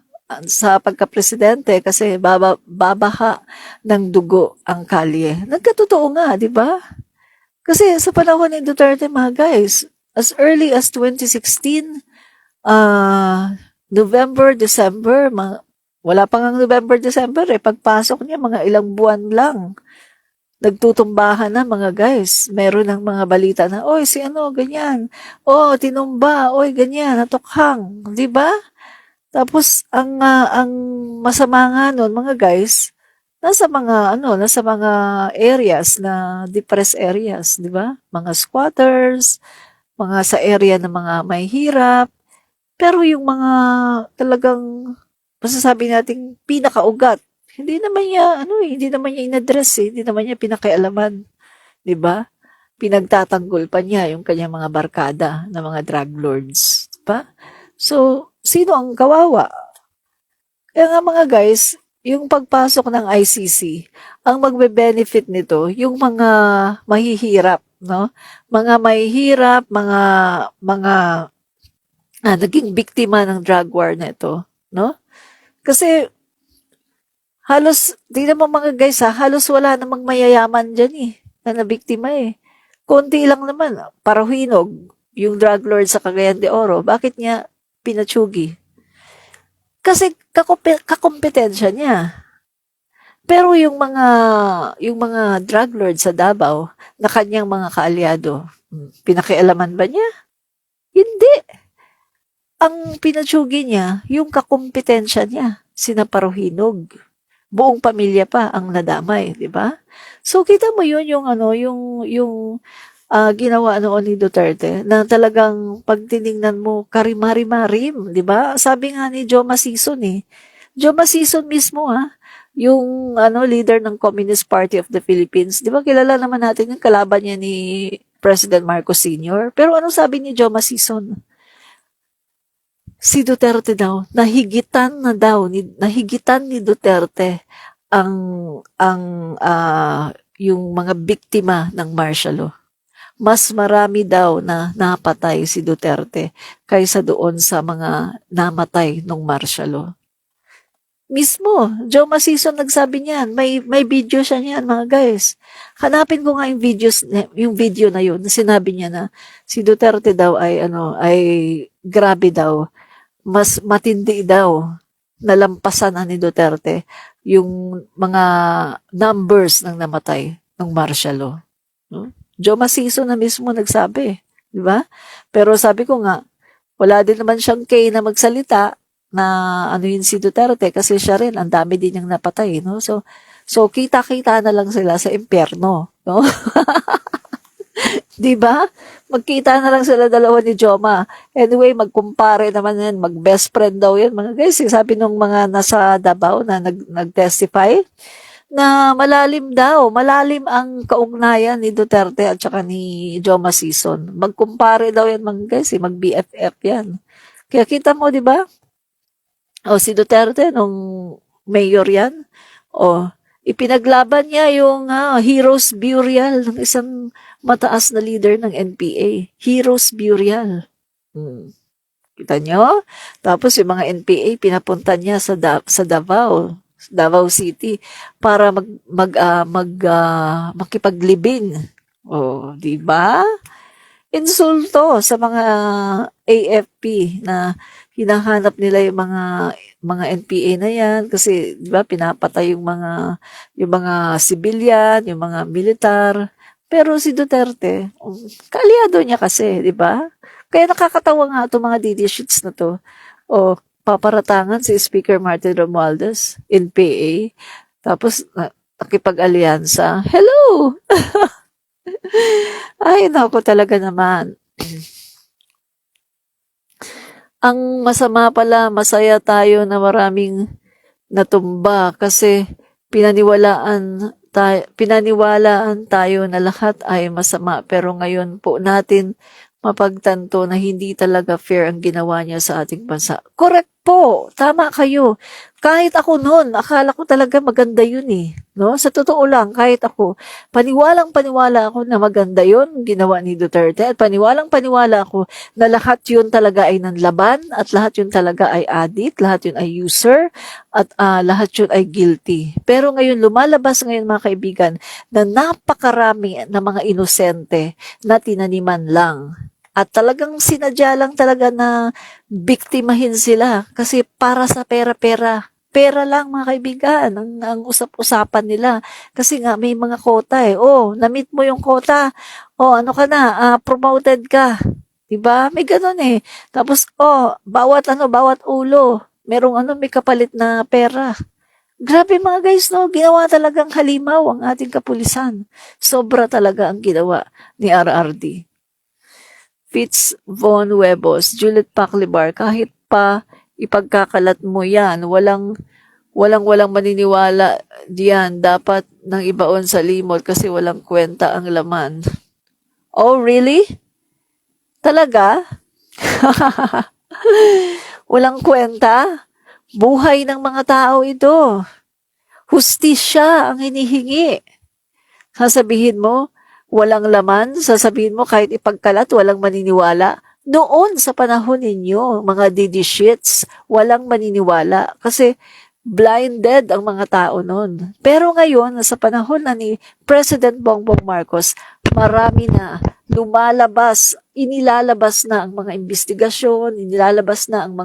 sa pagka-presidente kasi babaha ng dugo ang kalye. Nagkatotoo nga, di ba? Kasi sa panahon ni Duterte mga guys, as early as 2016, November, December, wala pa ngang November, December pagpasok niya mga ilang buwan lang. Nagtutumbahan na mga guys. Meron ng mga balita na, oy, si ganyan. Oh, tinumba. Oy, ganyan, natukhang. Di ba? Tapos, ang masama nga nun, mga guys, nasa mga areas na depressed areas, di ba? Mga squatters, mga sa area ng mga may hirap. Pero yung mga talagang masasabi nating pinakaugat, hindi naman niya inaddress hindi naman niya pinakialaman, 'di ba? Pinagtatanggol pa niya yung kanyang mga barkada na mga drug lords, 'di ba? So, sino ang kawawa? Kaya nga mga guys, yung pagpasok ng ICC, ang magbe-benefit nito yung mga mahihirap, no? Mga mahihirap, mga naging biktima ng drug war na ito, no? Kasi halos, tingnan mo mga guys halos wala namang mayayaman dyan na nabiktima Konti lang naman, Parahinog, yung drug lord sa Cagayan de Oro, bakit niya pinatsugi? Kasi kakompetensya niya. Pero yung mga drug lord sa Davao na kanyang mga kaalyado, pinakialaman ba niya? Hindi. Ang pinatsugi niya, yung kakompetensya niya, sina Parahinog. Buong pamilya pa ang nadamay, di ba? So kita mo yun yung ginawa noon ni Duterte na talagang pag tiningnan mo karimari-marim, di ba? Sabi nga ni Joma Sison Joma Sison mismo yung leader ng Communist Party of the Philippines, di ba? Kilala naman natin yung kalaban niya ni President Marcos Sr. Pero ano sabi ni Joma Sison? si Duterte daw, nahigitan ni Duterte yung mga biktima ng martial law. Mas marami daw na napatay si Duterte kaysa doon sa mga namatay ng martial law. Mismo, Joe Masison nagsabi niyan. May video siya niyan, mga guys. Hanapin ko nga yung video na yun. Sinabi niya na si Duterte daw ay grabe daw. Mas matindi daw. Nalampasan ni Duterte yung mga numbers ng namatay ng martial law. No? Joe Masison na mismo nagsabi. Di ba? Pero sabi ko nga, wala din naman siyang na magsalita na yun si Duterte kasi siya rin, ang dami din niyang napatay, no? So kita-kita na lang sila sa impyerno, no? 'Di ba? Magkita na lang sila dalawa ni Joma. Anyway, magkumpare naman yan, mag-best friend daw yan, mga guys. Sabi nung mga nasa Davao na nag-testify na malalim ang kaugnayan ni Duterte at saka ni Joma Sison. Magkumpare daw yan, mga guys, mag-BFF yan. Kaya kita mo, 'di ba? Si Duterte, nung mayor yan, ipinaglaban niya yung Heroes Burial ng isang mataas na leader ng NPA. Heroes Burial. Kita nyo? Tapos yung mga NPA, pinapunta niya sa Davao City para makipaglibing. Di ba? Insulto sa mga AFP na hinahanap nila yung mga NPA na yan kasi 'di ba pinapatay yung mga civilian, yung mga militar. Pero si Duterte, kaalyado niya kasi, 'di ba? Kaya nakakatawa nga itong mga DD sheets na to. Paparatangan si Speaker Martin Romualdez, NPA. Tapos nakipag-alyansa. Hello! Ay, naku talaga naman. Ang masama pala, masaya tayo na maraming natumba kasi pinaniwalaan tayo na lahat ay masama. Pero ngayon po natin mapagtanto na hindi talaga fair ang ginawa niya sa ating bansa. Correct po, tama kayo. Kahit ako noon, akala ko talaga maganda yun eh. No? Sa totoo lang, kahit ako, paniwalang-paniwala ako na maganda yun ginawa ni Duterte at paniwalang-paniwala ako na lahat yun talaga ay nanlaban at lahat yun talaga ay addict, lahat yun ay user at lahat yun ay guilty. Pero ngayon, lumalabas ngayon mga kaibigan na napakarami na mga inosente na tinaniman lang. At talagang sinadya lang talaga na biktimahin sila kasi para sa pera-pera. Pera lang mga kaibigan ang usap-usapan nila. Kasi nga may mga quota eh. Na-meet mo yung quota. Ano ka na? Promoted ka. Diba? May ganun eh. Tapos, bawat ulo. May kapalit na pera. Grabe mga guys, no? Ginawa talagang halimaw ang ating kapulisan. Sobra talaga ang ginawa ni RRD. Fitz Von Huevos, Juliet Paclibar, kahit pa ipagkakalat mo yan, walang maniniwala diyan. Dapat nang ibaon sa limot kasi walang kwenta ang laman. Oh, really? Talaga? Walang kwenta? Buhay ng mga tao ito. Hustisya ang hinihingi. Sasabihin mo, walang laman, sasabihin mo kahit ipagkalat, walang maniniwala. Noon sa panahon ninyo, mga DD shits, walang maniniwala kasi blinded ang mga tao noon. Pero ngayon, sa panahon na ni President Bongbong Marcos, marami na inilalabas na ang mga investigasyon, inilalabas na ang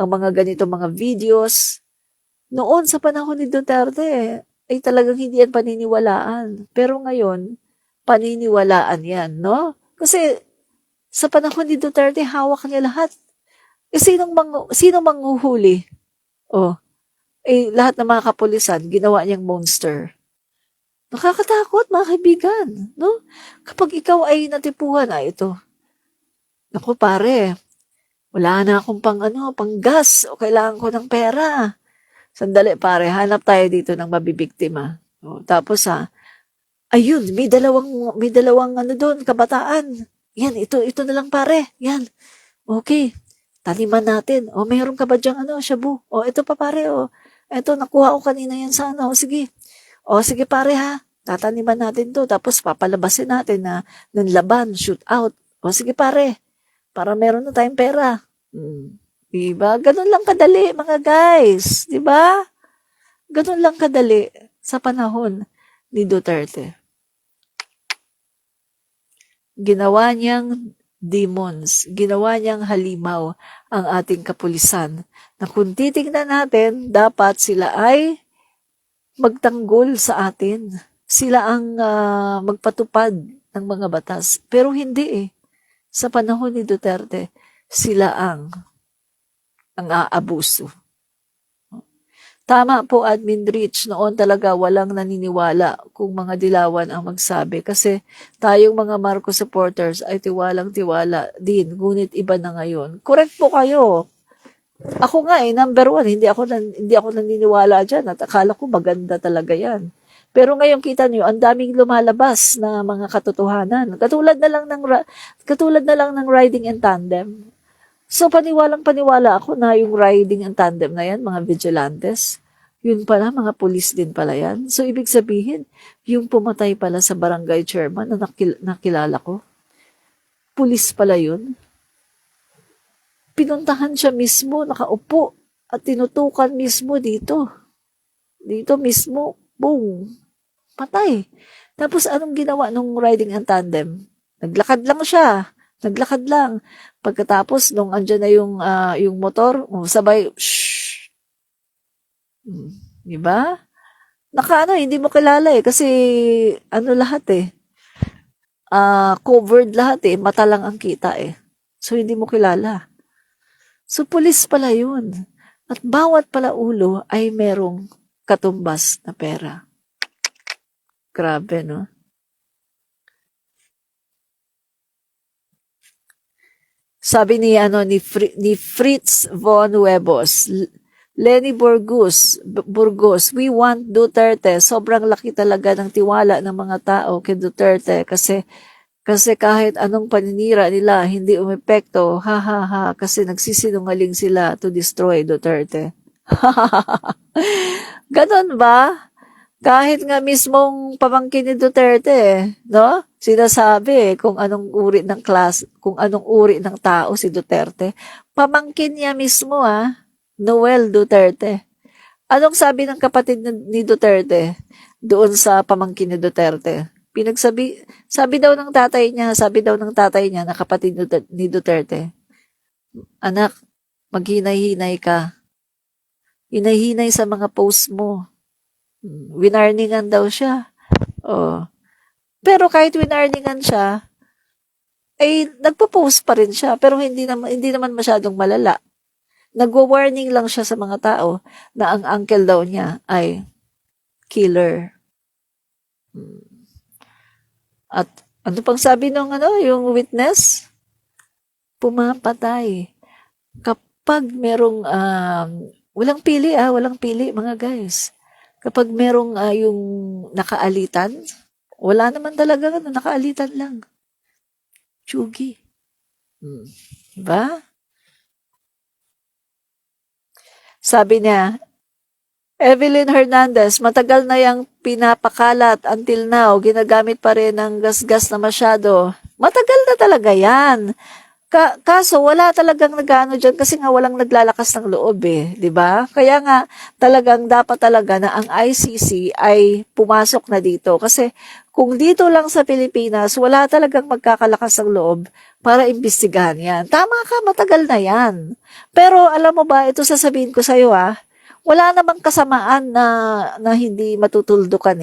mga ganito mga videos. Noon sa panahon ni Duterte, ay talagang hindi yan paniniwalaan. Pero ngayon, paniniwalaan yan, no? Kasi sa panahon ni Duterte, hawak niya lahat. Sinong manghuhuli? Lahat ng mga kapulisan, ginawa niyang monster. Nakakatakot, mga kaibigan, no? Kapag ikaw ay natipuhan, ito. Naku, pare, wala na akong pang gas, o kailangan ko ng pera. Sandali, pare, hanap tayo dito ng mabibiktima. Tapos, ayun, may dalawang doon, kabataan. Yan, ito na lang pare. Yan. Okay. taniman natin. O, meron ka ba dyang shabu? O, ito pa pare, o. Ito, nakuha ko kanina yan sa O, sige. O, sige pare ha. Tataniman natin to. Tapos, papalabasin natin na ng laban, shoot out. O, sige pare. Para meron na tayong pera. Diba? Ganun lang kadali, mga guys. Diba? Ganun lang kadali sa panahon ni Duterte. Ginawa niyang demons, ginawa niyang halimaw ang ating kapulisan na kung titignan natin, dapat sila ay magtanggol sa atin. Sila ang magpatupad ng mga batas. Pero hindi Sa panahon ni Duterte, sila ang aabuso. Tama po, Admin Rich, noon talaga walang naniniwala kung mga dilawan ang magsabi kasi tayong mga Marcos supporters ay tiwalang-tiwala din, ngunit iba na ngayon. Correct po kayo. Ako nga number 1, hindi ako naniniwala dyan at akala ko maganda talaga yan. Pero ngayon kita niyo, ang daming lumalabas na mga katotohanan. Katulad na lang ng riding in tandem. So, paniwalang-paniwala ako na yung riding and tandem na yan, mga vigilantes, yun pala, mga pulis din pala yan. So, ibig sabihin, yung pumatay pala sa barangay chairman na nakilala ko, pulis pala yun. Pinuntahan siya mismo, nakaupo, at tinutukan mismo dito. Dito mismo, boom, patay. Tapos, anong ginawa nung riding and tandem? Naglakad lang siya. Naglakad lang. Pagkatapos, nung andyan na yung motor, sabay, shhh. Diba? Hindi mo kilala kasi, lahat covered lahat mata lang ang kita So, hindi mo kilala. So, pulis pala yun. At bawat pala ulo ay merong katumbas na pera. Grabe, no? Sabi ni Fritz von Huebos, Lenny Burgos, we want Duterte. Sobrang laki talaga ng tiwala ng mga tao kay Duterte kasi kahit anong paninira nila hindi umepekto. Ha ha ha, kasi nagsisinungaling sila to destroy Duterte. Ganon ba? Kahit nga mismong pamangkin ni Duterte, no? Sinasabi kung anong uri ng tao si Duterte. Pamangkin niya mismo, Noel Duterte. Anong sabi ng kapatid ni Duterte doon sa pamangkin ni Duterte? Sabi daw ng tatay niya na kapatid ni Duterte, anak, maghinay-hinay ka. Hinay-hinay sa mga post mo. Winarningan daw siya. Pero kahit winarningan siya, nagpo-post pa rin siya. Pero hindi naman masyadong malala. Nagwa-warning lang siya sa mga tao na ang uncle daw niya ay killer. At ano pang sabi nung yung witness? Pumapatay. Kapag merong walang pili mga guys. Kapag merong yung nakaalitan, wala naman talaga nakaalitan lang. Tsugi. Diba? Sabi niya, Evelyn Hernandez, matagal na yung pinapakalat until now, ginagamit pa rin ng gas-gas na masyado. Matagal na talaga yan. Kaso wala talagang nag-ano dyan kasi nga walang naglalakas ng loob di ba? Kaya nga talagang dapat talaga na ang ICC ay pumasok na dito kasi kung dito lang sa Pilipinas wala talagang magkakalakas ng loob para imbestigahan yan. Tama ka, matagal na yan. Pero alam mo ba, ito sasabihin ko sa'yo wala namang kasamaan na hindi matutuldukan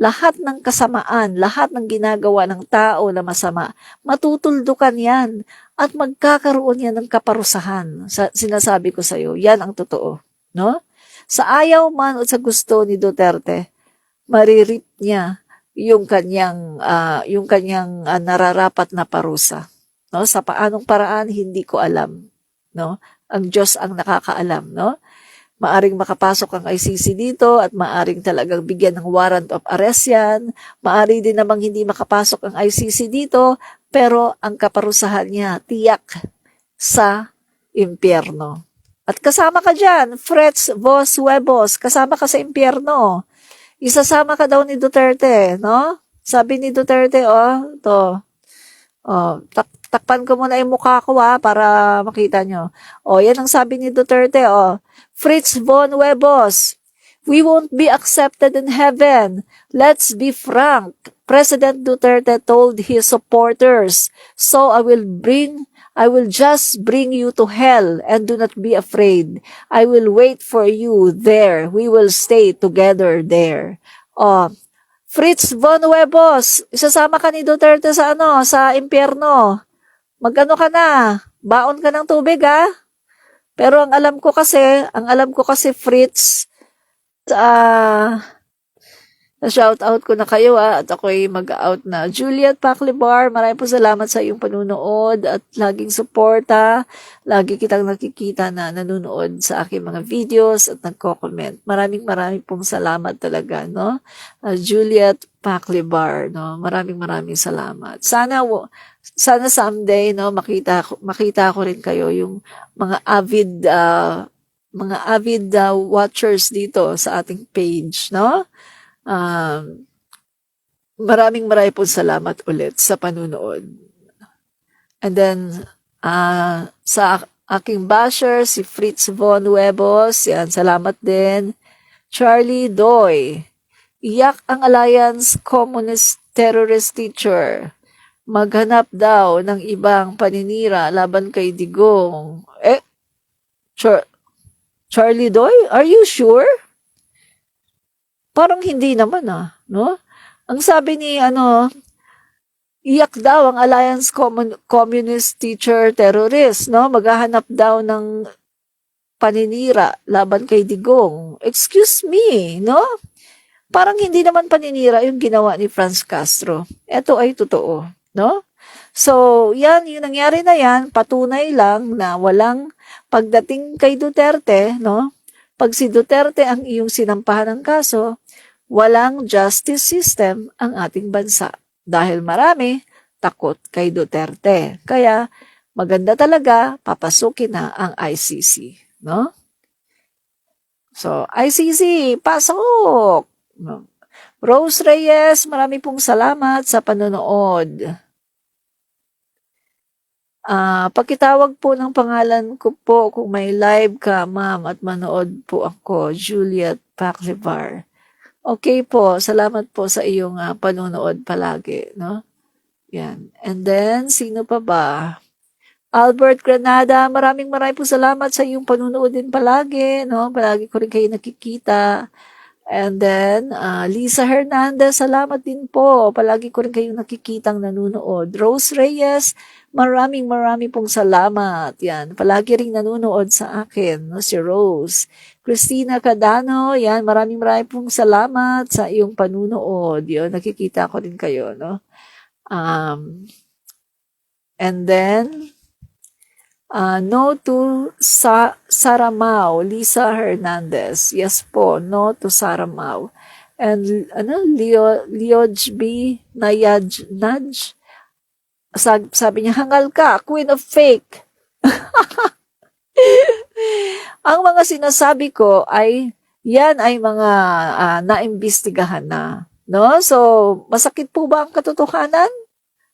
Lahat ng kasamaan, lahat ng ginagawa ng tao na masama, matutuldukan yan at magkakaroon yan ng kaparusahan. Sinasabi ko sa iyo, yan ang totoo. No? Sa ayaw man o sa gusto ni Duterte, maririp niya yung kanyang nararapat na parusa. No? Sa paanong paraan, hindi ko alam. No? Ang Diyos ang nakakaalam. No? Maaring makapasok ang ICC dito at maaring talagang bigyan ng warrant of arrest yan. Maari din namang hindi makapasok ang ICC dito, pero ang kaparusahan niya tiyak sa impyerno. At kasama ka dyan, Fritz Vos Huevos, kasama ka sa impyerno. Isasama ka daw ni Duterte, no? Sabi ni Duterte, takpan ko muna yung mukha ko para makita nyo. Yan ang sabi ni Duterte, Fritz Von Huevos, we won't be accepted in heaven. Let's be frank. President Duterte told his supporters, so I will just bring you to hell and do not be afraid. I will wait for you there. We will stay together there. Fritz Von Huevos, isasama ka ni Duterte sa impyerno. Magano ka na? Baon ka ng tubig Pero ang alam ko kasi Fritz, shout out ko na kayo at ako'y mag-out na. Juliet Paclibar, maraming po salamat sa iyong panunood at laging suporta. Lagi kitang nakikita na nanonood sa aking mga videos at nagko-comment. Maraming pong salamat talaga, no? Juliet Paclibar, no? Maraming salamat. Sana someday, no, makita ko rin kayo yung mga avid watchers dito sa ating page, no? Maraming po salamat ulit sa panunood. And then, sa aking basher, si Fritz Von Huevos, yan, salamat din. Charlie Doy, iyak ang Alliance Communist Terrorist Teacher. Maghanap daw ng ibang paninira laban kay Digong. Charlie Doy, are you sure? Parang hindi naman no? Ang sabi ni iyak daw ang Alliance Communist Teacher Terrorist, no? Maghahanap daw ng paninira laban kay Digong. Excuse me, no? Parang hindi naman paninira yung ginawa ni Franz Castro. Ito ay totoo, no? So, yung nangyari na yan, patunay lang na walang pagdating kay Duterte, no? Pag si Duterte ang iyong sinampahan ng kaso, walang justice system ang ating bansa. Dahil marami takot kay Duterte. Kaya maganda talaga papasukin na ang ICC. No? So, ICC, pasok! No? Rose Reyes, marami pong salamat sa panonood. Pakitawag po ng pangalan ko po kung may live ka, ma'am, at manood po ako, Juliet Paclivar. Okay po, salamat po sa iyong panonood palagi, no? Yan. And then, sino pa ba? Albert Granada, maraming po salamat sa iyong panonood din palagi, no? Palagi ko rin kayo nakikita. And then, Lisa Hernandez, salamat din po. Palagi ko rin kayong nakikitang nanonood. Rose Reyes, maraming pong salamat. Yan, palagi rin nanonood sa akin, no, si Rose. Christina Cadano, yan, maraming pong salamat sa iyong panunood. Yun, nakikita ko din kayo, no. And then, no to Saramao, Lisa Hernandez. Yes po, no to Saramao. And Lioj B. Naj. Sabi niya, hangal ka, queen of fake. Ang mga sinasabi ko yan ay mga naimbestigahan na. No? So, masakit po ba ang katotohanan?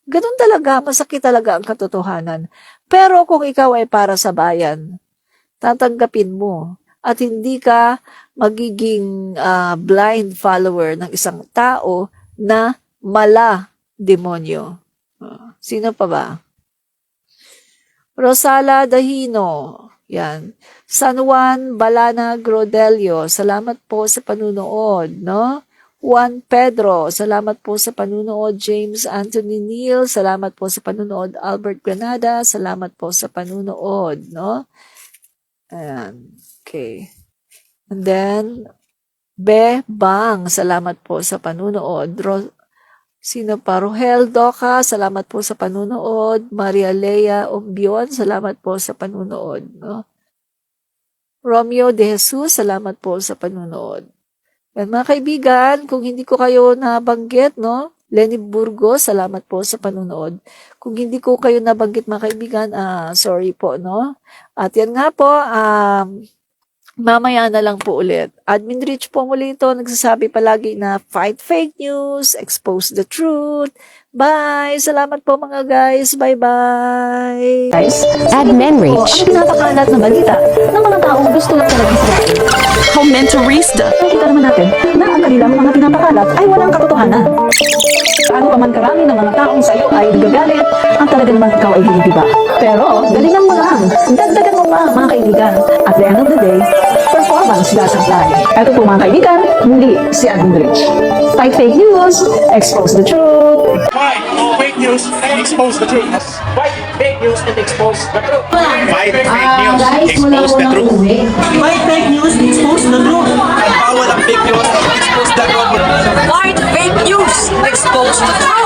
Ganun talaga, masakit talaga ang katotohanan. Pero kung ikaw ay para sa bayan, tatanggapin mo at hindi ka magiging blind follower ng isang tao na demonyo. Sino pa ba? Rosala Dahino, yan. San Juan Balana Grodelio, salamat po sa panunood, no? Juan Pedro, salamat po sa panunood. James Anthony Neal, salamat po sa panunood. Albert Granada, salamat po sa panunood, no? Ayan, okay. And then, Be Bang, salamat po sa panunood. Sino pa? Rohel Doca, salamat po sa panunood. Maria Lea Umbion, salamat po sa panunood, no? Romeo De Jesus, salamat po sa panunood. Yan, mga kaibigan, kung hindi ko kayo nabanggit, no, Lenny Burgos, salamat po sa panonood. Kung hindi ko kayo nabanggit mga kaibigan, sorry po, no? At yan nga po, mamaya na lang po ulit. Admin Rich po muli ito, nagsasabi palagi na fight fake news, expose the truth. Bye! Salamat po mga guys. Bye-bye! Guys, Admin po, Rich. ang pinapakalat na balita ng mga taong gusto lang talaga Israel. Comentarista. Nakita naman natin na ang kanilang mga pinapakalat ay walang katotohanan. Ano pa man karami ng mga taong sa iyo ay gagalit, ang talaga naman ikaw ay hinihiba. Pero, galingan mo lang. Dagdagan mo pa, mga kaibigan. At the end of the day, performance doesn't lie. Ito po mga kaibigan, muli si Admin Rich. Fight fake news, expose the truth. Fight fake news and expose the truth. Fight fake news and expose the truth. Fight fake news, expose the truth. Fight fake news, expose the truth. Bawal ang fake news, expose the truth. Fight fake news. Expose the truth.